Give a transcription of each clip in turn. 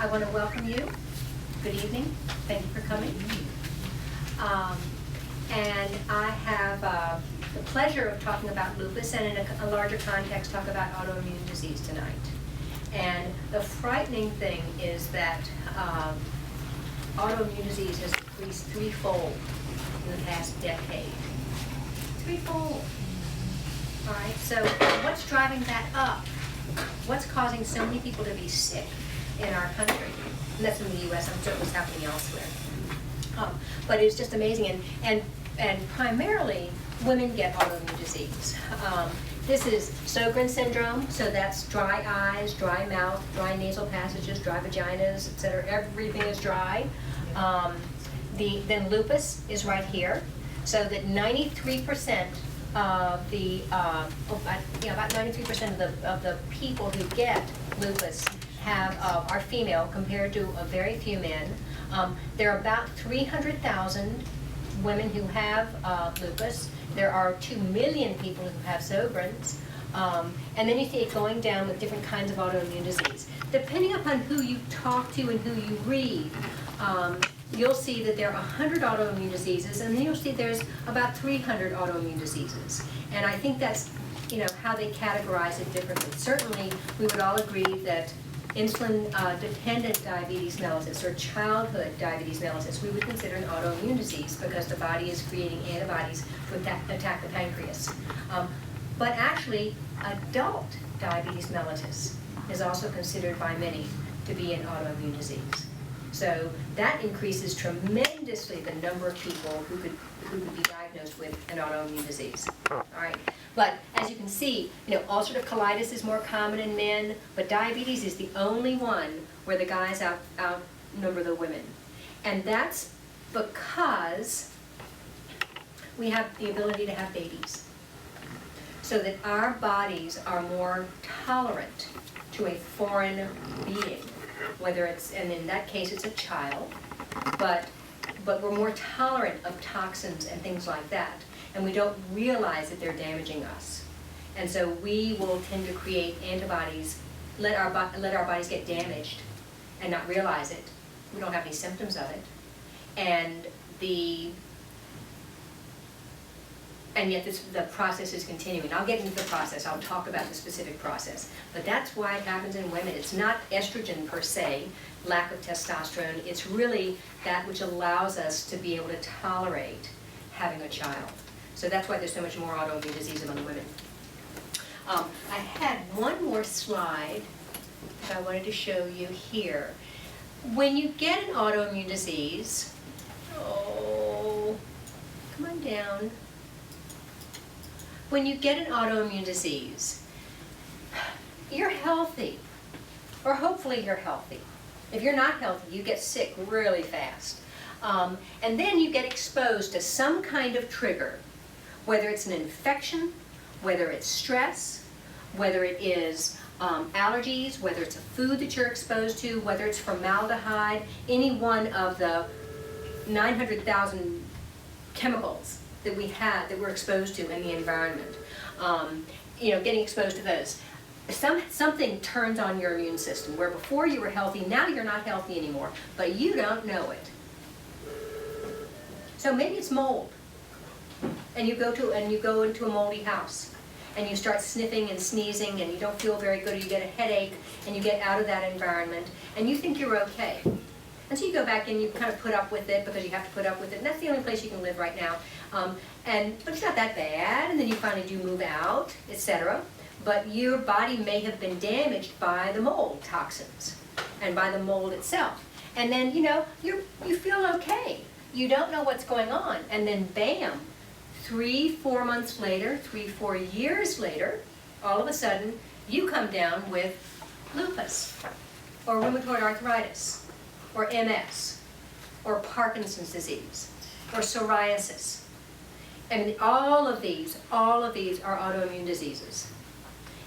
I want to welcome you. Good evening. Thank you for coming. And I have the pleasure of talking about lupus and in a larger context talk about autoimmune disease tonight. And the frightening thing is that autoimmune disease has increased threefold in the past decade. Threefold. All right, so what's driving that up? What's causing so many people to be sick in our country? And that's in the U.S. I'm sure what's happening elsewhere. But it's just amazing. And primarily, women get autoimmune disease. This is Sjogren's syndrome, so that's dry eyes, dry mouth, dry nasal passages, dry vaginas, etc. Everything is dry. Then lupus is right here, so that 93% of the about 93% of the people who get lupus are female compared to a very few men. There are about 300,000 women who have lupus. There are 2 million people who have Sjogren's. And then you see it going down with different kinds of autoimmune disease. Depending upon who you talk to and who you read, you'll see that there are 100 autoimmune diseases, and then you'll see there's about 300 autoimmune diseases. And I think that's how they categorize it differently. Certainly, we would all agree that insulin-dependent diabetes mellitus or childhood diabetes mellitus we would consider an autoimmune disease because the body is creating antibodies to attack the pancreas. But actually, adult diabetes mellitus is also considered by many to be an autoimmune disease. So that increases tremendously the number of people who could be diagnosed with an autoimmune disease. All right. But as you can see, ulcerative colitis is more common in men, but diabetes is the only one where the guys outnumber the women. And that's because we have the ability to have babies. So that our bodies are more tolerant to a foreign being, whether it's, and in that case it's a child, but we're more tolerant of toxins and things like that. And we don't realize that they're damaging us. And so we will tend to create antibodies, let our bodies get damaged and not realize it. We don't have any symptoms of it. And yet the process is continuing. I'll get into the process. I'll talk about the specific process. But that's why it happens in women. It's not estrogen per se, lack of testosterone. It's really that which allows us to be able to tolerate having a child. So that's why there's so much more autoimmune disease among women. I had one more slide that I wanted to show you here. When you get an autoimmune disease, come on down. When you get an autoimmune disease, you're healthy, or hopefully you're healthy. If you're not healthy, you get sick really fast. And then you get exposed to some kind of trigger, whether it's an infection, whether it's stress, whether it is allergies, whether it's a food that you're exposed to, whether it's formaldehyde, any one of the 900,000 chemicals that we're exposed to in the environment. Getting exposed to those. Something turns on your immune system, where before you were healthy, now you're not healthy anymore, but you don't know it. So maybe it's mold, and you go into a moldy house, and you start sniffing and sneezing, and you don't feel very good, or you get a headache, and you get out of that environment, and you think you're okay. And so you go back and you kind of put up with it because you have to put up with it, and that's the only place you can live right now. But it's not that bad, and then you finally do move out, etc. But your body may have been damaged by the mold toxins and by the mold itself. And then, you feel okay. You don't know what's going on. And then bam, 3-4 months later, 3-4 years later, all of a sudden, you come down with lupus or rheumatoid arthritis or MS or Parkinson's disease or psoriasis. And all of these are autoimmune diseases.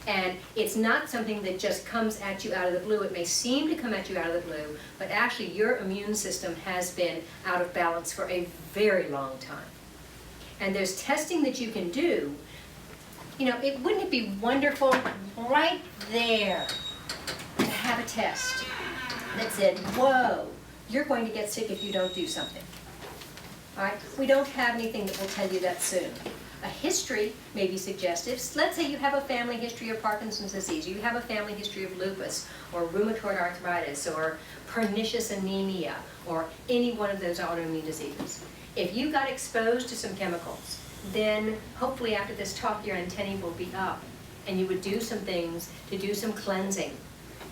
And it's not something that just comes at you out of the blue. It may seem to come at you out of the blue, but actually your immune system has been out of balance for a very long time. And there's testing that you can do. Wouldn't it be wonderful right there to have a test that said, whoa, you're going to get sick if you don't do something. All right? We don't have anything that will tell you that soon. A history may be suggestive. Let's say you have a family history of Parkinson's disease, you have a family history of lupus, or rheumatoid arthritis, or pernicious anemia, or any one of those autoimmune diseases. If you got exposed to some chemicals, then hopefully after this talk your antennae will be up, and you would do some things to do some cleansing,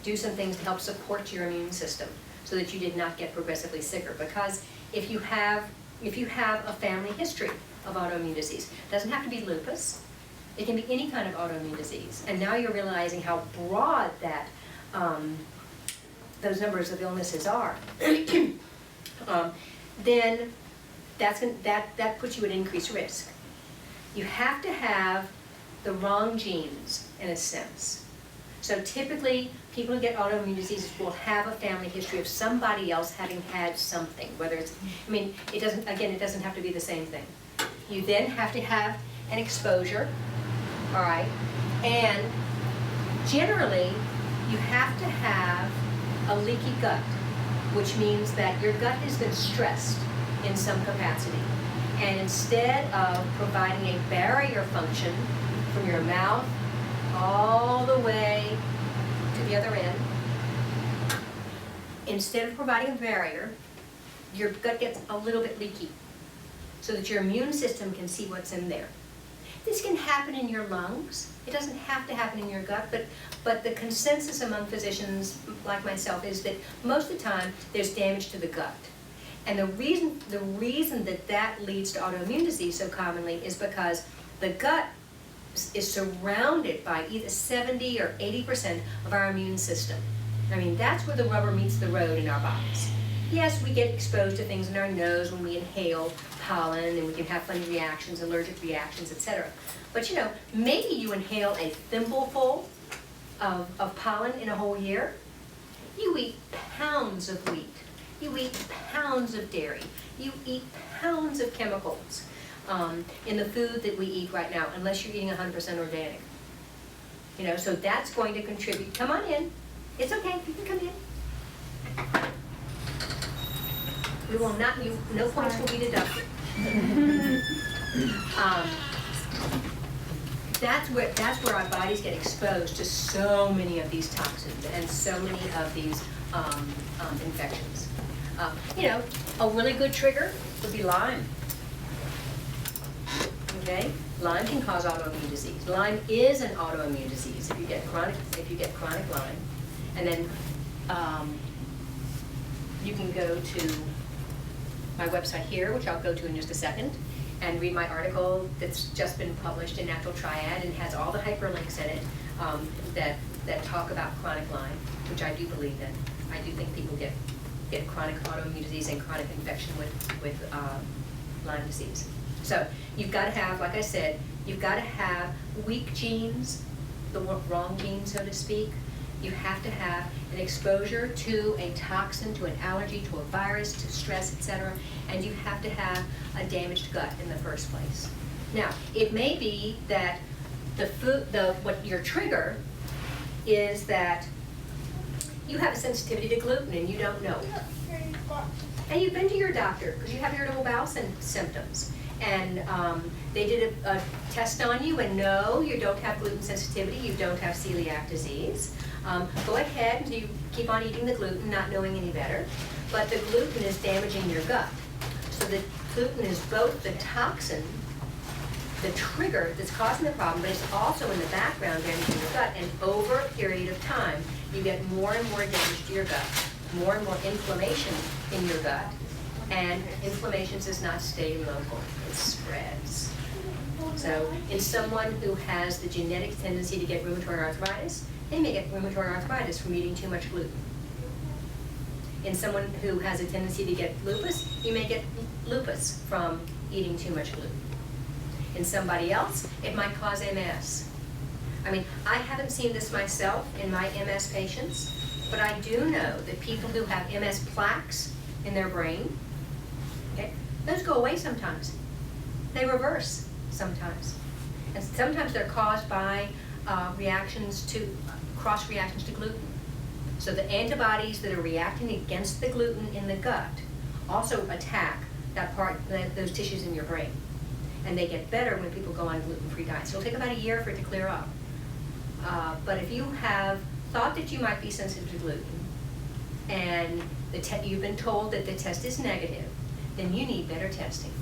do some things to help support your immune system so that you did not get progressively sicker. Because if you have a family history of autoimmune disease, it doesn't have to be lupus, it can be any kind of autoimmune disease, and now you're realizing how broad that those numbers of illnesses are, then that puts you at increased risk. You have to have the wrong genes, in a sense. So typically, people who get autoimmune diseases will have a family history of somebody else having had something, whether it's, I mean, it doesn't have to be the same thing. You then have to have an exposure, all right? And generally, you have to have a leaky gut, which means that your gut has been stressed in some capacity. And instead of providing a barrier function from your mouth all the way to the other end, instead of providing a barrier, your gut gets a little bit leaky so that your immune system can see what's in there. This can happen in your lungs. It doesn't have to happen in your gut, but the consensus among physicians like myself is that most of the time there's damage to the gut. And the reason that leads to autoimmune disease so commonly is because the gut is surrounded by either 70 or 80% of our immune system. I mean, that's where the rubber meets the road in our bodies. Yes, we get exposed to things in our nose when we inhale pollen, and we can have funny reactions, allergic reactions, etc. But you know, maybe you inhale a thimbleful of pollen in a whole year. You eat pounds of wheat. You eat pounds of dairy. You eat pounds of chemicals in the food that we eat right now, unless you're eating 100% organic. You know, so that's going to contribute. Come on in. It's okay. You can come in. We will not. No points will be deducted. That's where our bodies get exposed to so many of these toxins and so many of these infections. You know, a really good trigger would be Lyme. Okay, Lyme can cause autoimmune disease. Lyme is an autoimmune disease if you get chronic Lyme, and then you can go to my website here, which I'll go to in just a second, and read my article that's just been published in Natural Triad and has all the hyperlinks in it that talk about chronic Lyme, which I do believe in. I do think people get chronic autoimmune disease and chronic infection with Lyme disease. So you've got to have, like I said, you've got to have weak genes, the wrong genes, so to speak. You have to have an exposure to a toxin, to an allergy, to a virus, to stress, etc. And you have to have a damaged gut in the first place. Now, it may be that what your trigger is that you have a sensitivity to gluten and you don't know. And you've been to your doctor because you have irritable bowel symptoms. And they did a test on you, and no, you don't have gluten sensitivity, you don't have celiac disease. Go ahead and you keep on eating the gluten, not knowing any better. But the gluten is damaging your gut. So the gluten is both the toxin, the trigger that's causing the problem, but it's also in the background damaging your gut. And over a period of time, you get more and more damage to your gut, more and more inflammation in your gut. And inflammation does not stay local, it spreads. So in someone who has the genetic tendency to get rheumatoid arthritis, they may get rheumatoid arthritis from eating too much gluten. In someone who has a tendency to get lupus, you may get lupus from eating too much gluten. In somebody else, it might cause MS. I mean, I haven't seen this myself in my MS patients, but I do know that people who have MS plaques in their brain, okay, those go away sometimes. They reverse sometimes. And sometimes they're caused by cross reactions to gluten. So the antibodies that are reacting against the gluten in the gut also attack those tissues in your brain. And they get better when people go on gluten-free diets. So it'll take about a year for it to clear up. But if you have thought that you might be sensitive to gluten, and you've been told that the test is negative, then you need better testing.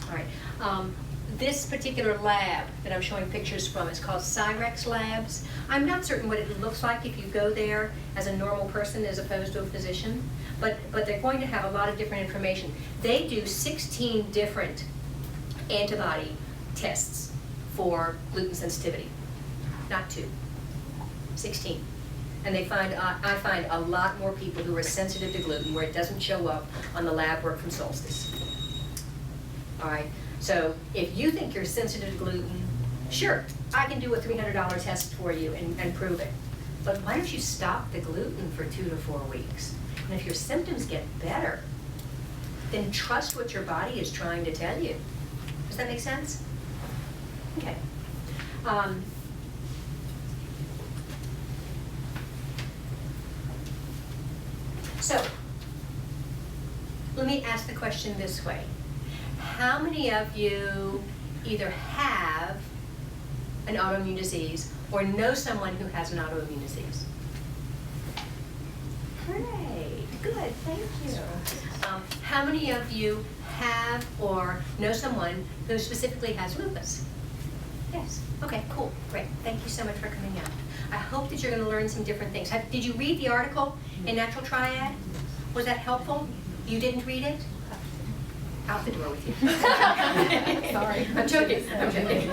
All right. This particular lab that I'm showing pictures from is called Cyrex Labs. I'm not certain what it looks like if you go there as a normal person as opposed to a physician, but they're going to have a lot of different information. They do 16 different antibody tests for gluten sensitivity, not 2, 16. And they find, I find a lot more people who are sensitive to gluten where it doesn't show up on the lab work from Solstice. All right, so if you think you're sensitive to gluten, sure, I can do a $300 test for you and prove it. But why don't you stop the gluten for 2 to 4 weeks? And if your symptoms get better, then trust what your body is trying to tell you. Does that make sense? Okay. So, let me ask the question this way. How many of you either have an autoimmune disease or know someone who has an autoimmune disease? Great, good, thank you. How many of you have or know someone who specifically has lupus? Yes, okay, cool, great. Thank you so much for coming out. I hope that you're going to learn some different things. Did you read the article in Natural Triad? Was that helpful? You didn't read it? Out the door with you. Sorry. I'm joking. I'm joking.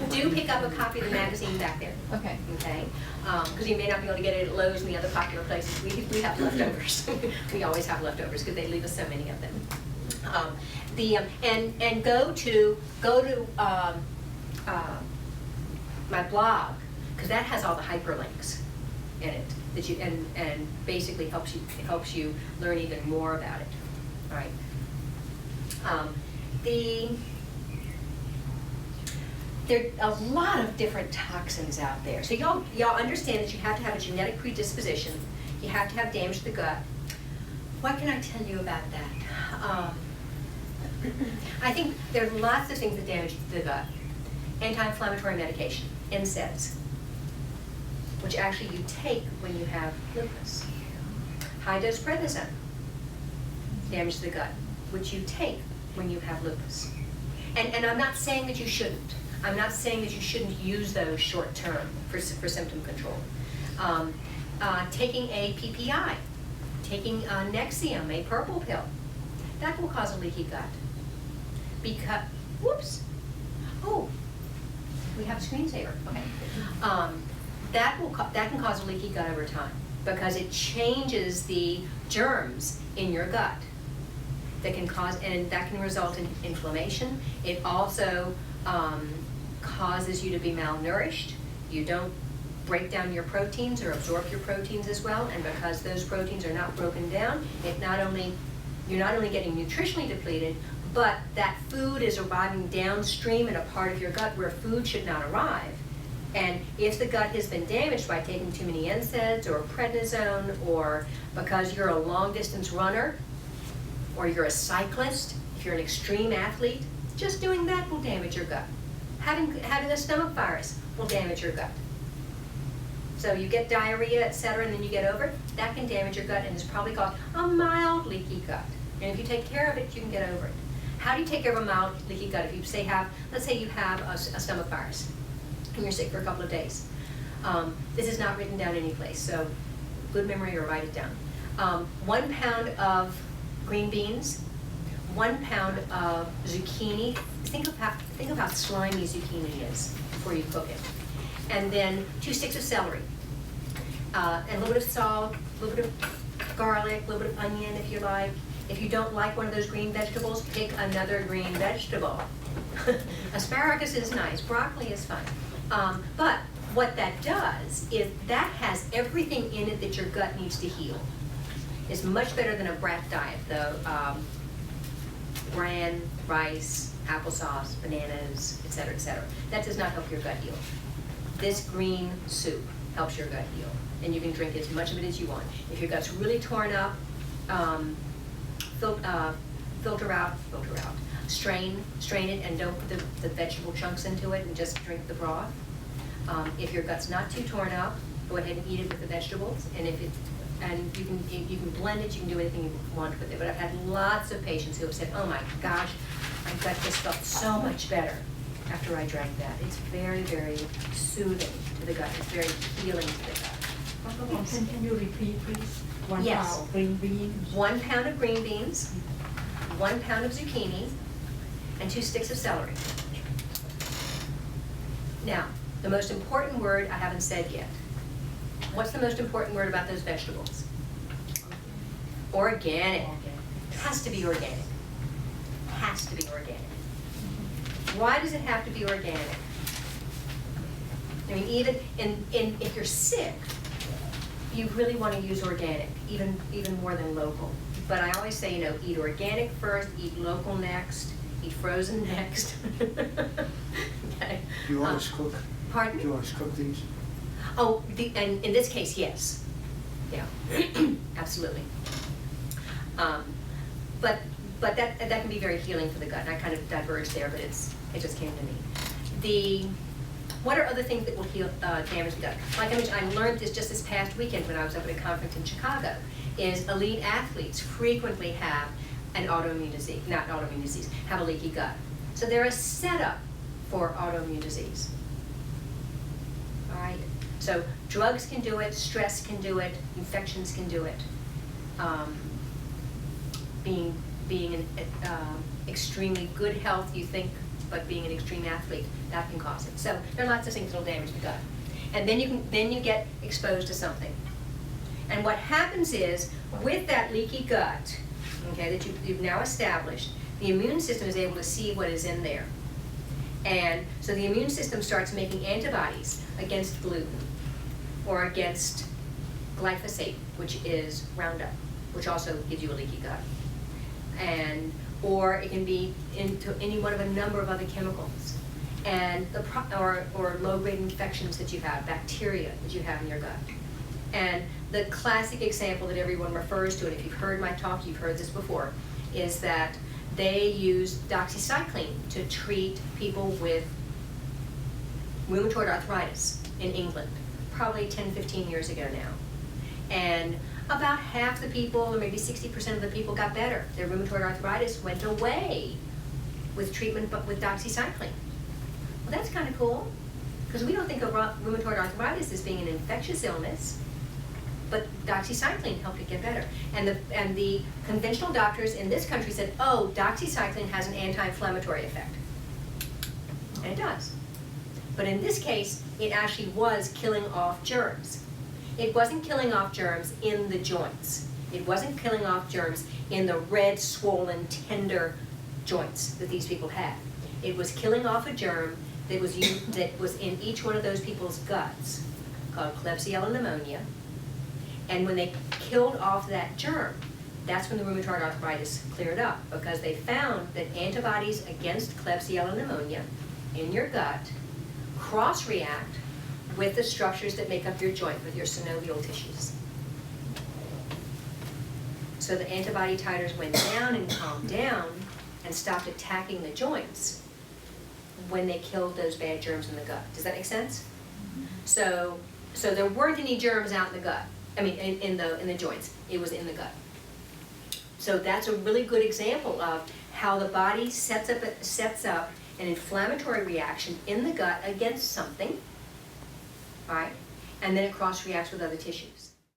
Do pick up a copy of the magazine back there. Okay. Okay? Because you may not be able to get it at Lowe's and the other popular places. We have leftovers. We always have leftovers because they leave us so many of them. And go to my blog, because that has all the hyperlinks in it that you and basically helps you learn even more about it. All right. There are a lot of different toxins out there. So y'all understand that you have to have a genetic predisposition. You have to have damage to the gut. What can I tell you about that? I think there are lots of things that damage the gut. Anti-inflammatory medication, NSAIDs, which actually you take when you have lupus. High-dose prednisone, damage to the gut, which you take when you have lupus. And I'm not saying that you shouldn't. I'm not saying that you shouldn't use those short-term for symptom control. Taking a PPI, taking Nexium, a purple pill, that will cause a leaky gut. Because, whoops, oh, we have a screensaver, okay. That can cause a leaky gut over time because it changes the germs in your gut that can cause, and that can result in inflammation. It also causes you to be malnourished. You don't break down your proteins or absorb your proteins as well, and because those proteins are not broken down, you're not only getting nutritionally depleted, but that food is arriving downstream in a part of your gut where food should not arrive. And if the gut has been damaged by taking too many NSAIDs or prednisone, or because you're a long-distance runner, or you're a cyclist, if you're an extreme athlete, just doing that will damage your gut. Having a stomach virus will damage your gut. So you get diarrhea, etc., and then you get over it, that can damage your gut and is probably called a mild leaky gut. And if you take care of it, you can get over it. How do you take care of a mild leaky gut? If you let's say you have a stomach virus and you're sick for a couple of days. This is not written down any place, so good memory or write it down. 1 pound of green beans, 1 pound of zucchini. Think of how slimy zucchini is before you cook it. And then 2 sticks of celery, and a little bit of salt, a little bit of garlic, a little bit of onion if you like. If you don't like one of those green vegetables, pick another green vegetable. Asparagus is nice, broccoli is fine. But what that does is that has everything in it that your gut needs to heal. It's much better than a brat diet, though. Bran, rice, applesauce, bananas, etc., etc. That does not help your gut heal. This green soup helps your gut heal. And you can drink as much of it as you want. If your gut's really torn up, filter out, strain it, and don't put the vegetable chunks into it, and just drink the broth. If your gut's not too torn up, go ahead and eat it with the vegetables. And you can blend it. You can do anything you want with it. But I've had lots of patients who have said, "Oh my gosh, my gut just felt so much better after I drank that." It's very, very soothing to the gut. It's very healing to the gut. Can you repeat, please? Yes. 1 pound green beans. 1 pound of green beans, 1 pound of zucchini, and 2 sticks of celery. Now, the most important word I haven't said yet. What's the most important word about those vegetables? Organic. Has to be organic. Has to be organic. Why does it have to be organic? I mean, even if you're sick, you really want to use organic, even more than local. But I always say, eat organic first, eat local next, eat frozen next. Okay. Do you always cook? Pardon? Do you always cook these? Oh, and in this case, yes. Yeah, absolutely. But that can be very healing for the gut. And I kind of diverged there, but it just came to me. What are other things that will heal damage the gut? Like I mentioned, I learned this just this past weekend when I was up at a conference in Chicago. Is elite athletes frequently have an autoimmune disease, not autoimmune disease, have a leaky gut. So they're a setup for autoimmune disease. All right. So drugs can do it, stress can do it, infections can do it. Being in extremely good health, you think, but being an extreme athlete, that can cause it. So there are lots of things that will damage the gut. And then you get exposed to something. And what happens is, with that leaky gut, okay, that you've now established, the immune system is able to see what is in there. And so the immune system starts making antibodies against gluten or against glyphosate, which is Roundup, which also gives you a leaky gut. Or it can be into any one of a number of other chemicals, and or low-grade infections that you have, bacteria that you have in your gut. And the classic example that everyone refers to, and if you've heard my talk, you've heard this before, is that they use doxycycline to treat people with rheumatoid arthritis in England, probably 10, 15 years ago now. And about half the people, or maybe 60% of the people, got better. Their rheumatoid arthritis went away with treatment, but with doxycycline. Well, that's kind of cool, because we don't think of rheumatoid arthritis as being an infectious illness, but doxycycline helped it get better. And the conventional doctors in this country said, "Oh, doxycycline has an anti-inflammatory effect," and it does. But in this case, it actually was killing off germs. It wasn't killing off germs in the joints. It wasn't killing off germs in the red, swollen, tender joints that these people had. It was killing off a germ that was in each one of those people's guts, called Klebsiella pneumonia. And when they killed off that germ, that's when the rheumatoid arthritis cleared up, because they found that antibodies against Klebsiella pneumonia in your gut cross-react with the structures that make up your joint, with your synovial tissues. So the antibody titers went down and calmed down and stopped attacking the joints when they killed those bad germs in the gut. Does that make sense? So there weren't any germs out in the gut. I mean, in the joints. It was in the gut. So that's a really good example of how the body sets up an inflammatory reaction in the gut against something, right? And then it cross-reacts with other tissues.